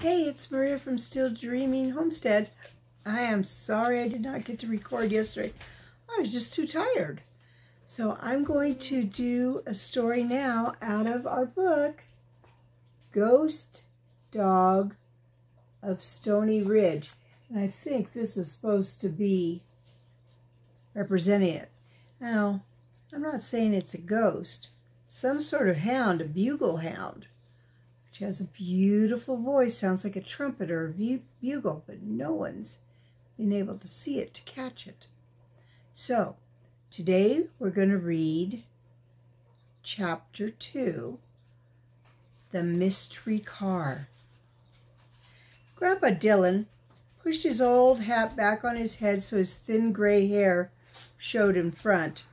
Hey, it's Maria from Still Dreaming Homestead. I am sorry I did not get to record yesterday. I was just too tired. So I'm going to do a story now out of our book, Ghost Dog of Stony Ridge. And I think this is supposed to be representing it. Now, I'm not saying it's a ghost. Some sort of hound, a bugle hound. She has a beautiful voice, sounds like a trumpet or a bugle, but no one's been able to see it, to catch it. So, today we're going to read Chapter 2, The Mystery Car. Grandpa Dillon pushed his old hat back on his head so his thin gray hair showed in front.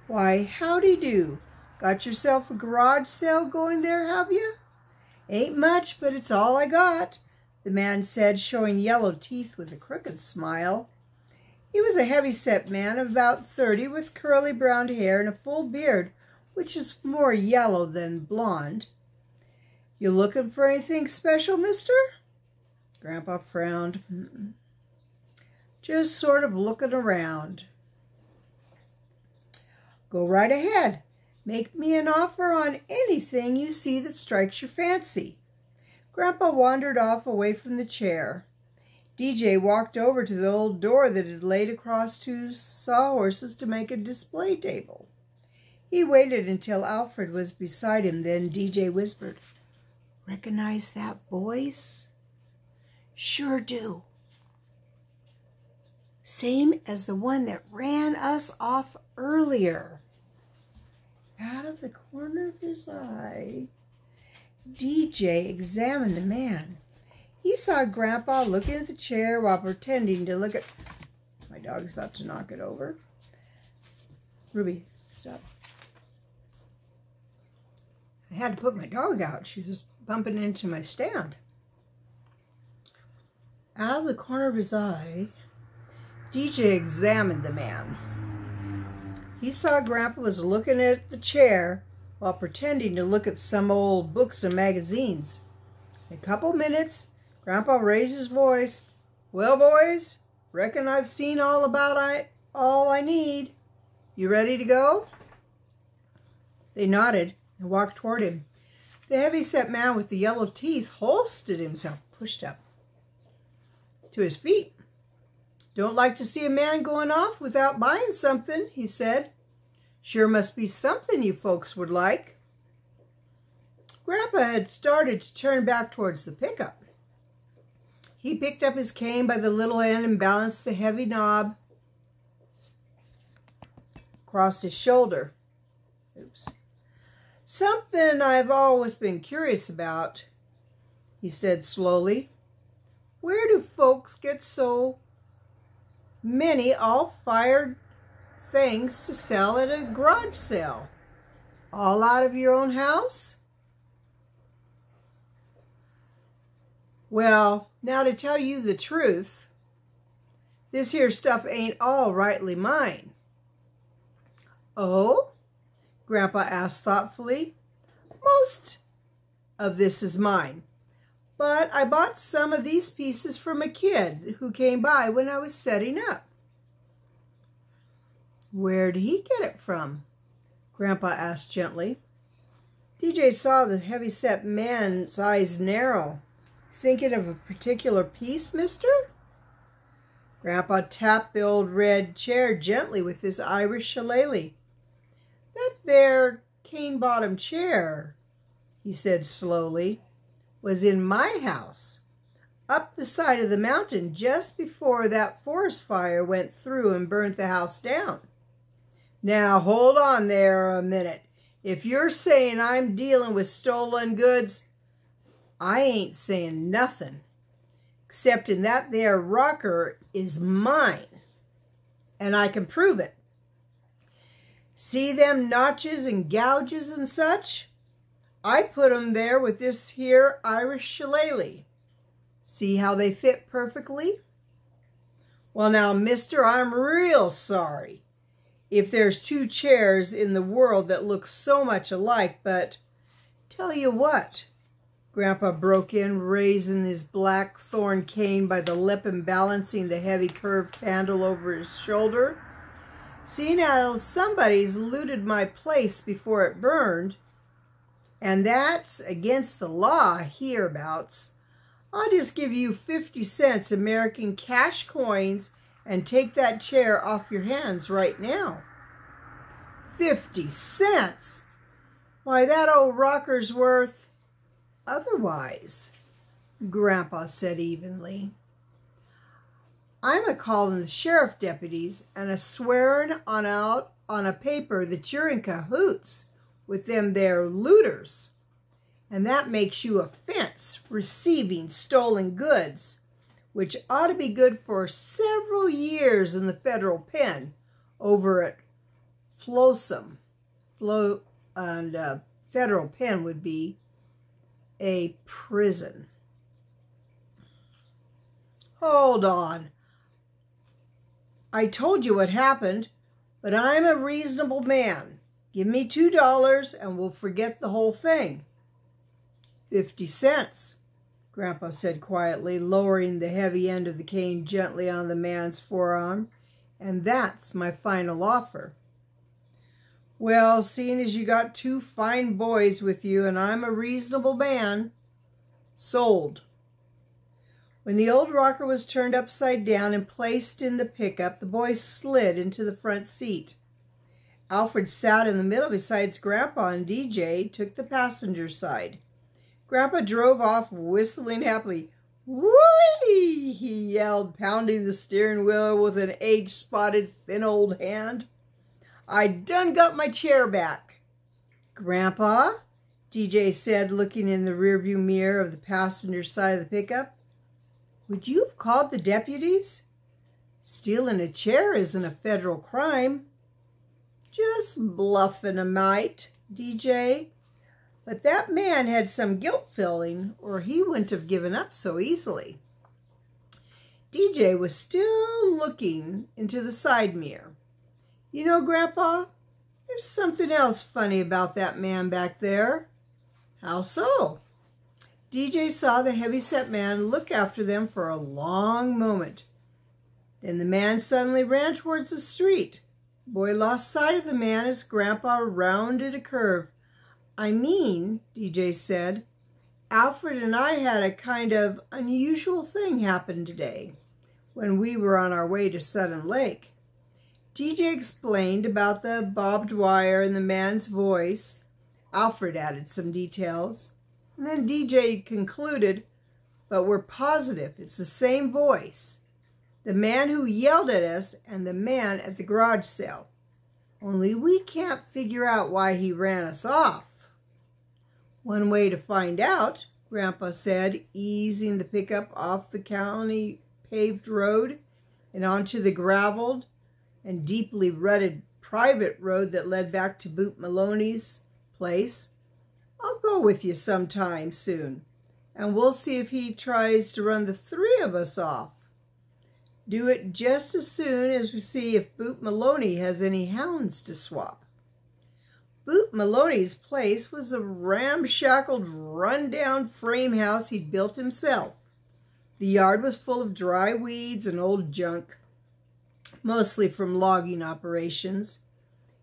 Why, howdy do. Got yourself a garage sale going there, have you? Ain't much, but it's all I got, the man said, showing yellow teeth with a crooked smile. He was a heavy-set man of about 30 with curly brown hair and a full beard, which is more yellow than blonde. You looking for anything special, mister? Grandpa frowned. Just sort of looking around. Go right ahead. Make me an offer on anything you see that strikes your fancy. Grandpa wandered off away from the chair. DJ walked over to the old door that had laid across two sawhorses to make a display table. He waited until Alfred was beside him. Then DJ whispered, "Recognize that voice?" "Sure do. Same as the one that ran us off earlier." Out of the corner of his eye, DJ examined the man. He saw Grandpa looking at the chair while pretending to look at... My dog's about to knock it over. Ruby, stop. I had to put my dog out. She was bumping into my stand. Out of the corner of his eye, DJ examined the man. He saw Grandpa was looking at the chair while pretending to look at some old books and magazines. In a couple minutes, Grandpa raised his voice. "Well, boys, reckon I've seen all I need. You ready to go?" They nodded and walked toward him. The heavy-set man with the yellow teeth holstered himself, pushed up to his feet. "Don't like to see a man going off without buying something," he said. "Sure must be something you folks would like." Grandpa had started to turn back towards the pickup. He picked up his cane by the little end and balanced the heavy knob across his shoulder. Oops. "Something I've always been curious about," he said slowly. "Where do folks get so many all-fired things to sell at a garage sale? All out of your own house?" "Well, now to tell you the truth, this here stuff ain't all rightly mine." "Oh?" Grandpa asked thoughtfully. "Most of this is mine, but I bought some of these pieces from a kid who came by when I was setting up." "Where did he get it from?" Grandpa asked gently. DJ saw the heavy-set man's eyes narrow. "Thinking of a particular piece, mister?" Grandpa tapped the old red chair gently with his Irish shillelagh. "That there cane-bottom chair," he said slowly, "was in my house, up the side of the mountain just before that forest fire went through and burnt the house down. Now, hold on there a minute. If you're saying I'm dealing with stolen goods, I ain't saying nothing, excepting that there rocker is mine, and I can prove it. See them notches and gouges and such? I put 'em there with this here Irish shillelagh. See how they fit perfectly? Well now, mister, I'm real sorry if there's two chairs in the world that look so much alike, but tell you what, Grandpa broke in, raising his black thorn cane by the lip and balancing the heavy curved handle over his shoulder. "See now, somebody's looted my place before it burned, and that's against the law hereabouts. I'll just give you 50 cents American cash coins and take that chair off your hands right now." 50 cents? Why, that old rocker's worth otherwise, Grandpa said evenly. "I'm a-calling the sheriff deputies and a-swearing on out on a paper that you're in cahoots with them there looters. And that makes you a fence receiving stolen goods, which ought to be good for several years in the federal pen over at Folsom. Federal pen would be a prison." "Hold on. I told you what happened, but I'm a reasonable man. Give me $2 and we'll forget the whole thing." 50 cents, Grandpa said quietly, lowering the heavy end of the cane gently on the man's forearm. "And that's my final offer." "Well, seeing as you got 2 fine boys with you and I'm a reasonable man, sold." When the old rocker was turned upside down and placed in the pickup, the boys slid into the front seat. Alfred sat in the middle besides Grandpa, and DJ took the passenger side. Grandpa drove off whistling happily. "Whee!" he yelled, pounding the steering wheel with an age-spotted thin old hand. "I done got my chair back." "Grandpa," DJ said, looking in the rearview mirror of the passenger side of the pickup, "would you have called the deputies? Stealing a chair isn't a federal crime." "Just bluffing a mite, DJ. But that man had some guilt feeling, or he wouldn't have given up so easily." DJ was still looking into the side mirror. "You know, Grandpa, there's something else funny about that man back there." "How so?" DJ saw the heavy-set man look after them for a long moment. Then the man suddenly ran towards the street. The boy lost sight of the man as Grandpa rounded a curve. "I mean," DJ said, "Alfred and I had a kind of unusual thing happen today when we were on our way to Sudden Lake." DJ explained about the barbed wire and the man's voice. Alfred added some details. And then DJ concluded, "But we're positive it's the same voice. The man who yelled at us and the man at the garage sale. Only we can't figure out why he ran us off." "One way to find out," Grandpa said, easing the pickup off the county paved road and onto the graveled and deeply rutted private road that led back to Boot Maloney's place. "I'll go with you sometime soon, and we'll see if he tries to run the 3 of us off. Do it just as soon as we see if Boot Maloney has any hounds to swap." Boot Maloney's place was a ramshackled, run-down frame house he'd built himself. The yard was full of dry weeds and old junk, mostly from logging operations.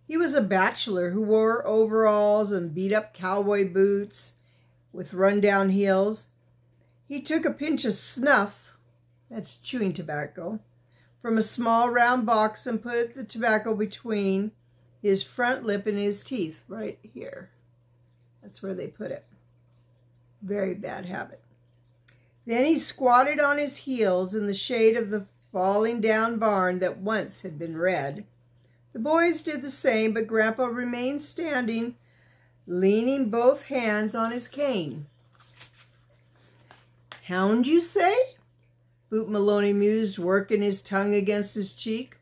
He was a bachelor who wore overalls and beat-up cowboy boots with run-down heels. He took a pinch of snuff, that's chewing tobacco, from a small round box and put the tobacco between his front lip and his teeth, right here. That's where they put it. Very bad habit. Then he squatted on his heels in the shade of the falling down barn that once had been red. The boys did the same, but Grandpa remained standing, leaning both hands on his cane. "Hound, you say?" Boot Maloney mused, working his tongue against his cheek.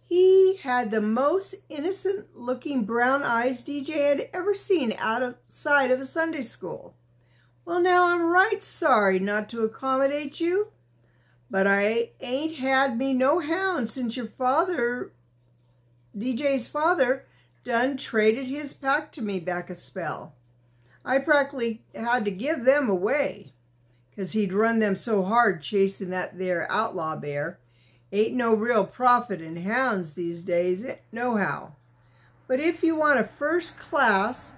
He had the most innocent-looking brown eyes DJ had ever seen outside of a Sunday school. "Well, now, I'm right sorry not to accommodate you, but I ain't had me no hound since your father, DJ's father, done traded his pack to me back a spell. I practically had to give them away, 'cause he'd run them so hard chasing that there outlaw bear. Ain't no real profit in hounds these days, nohow. But if you want a first class,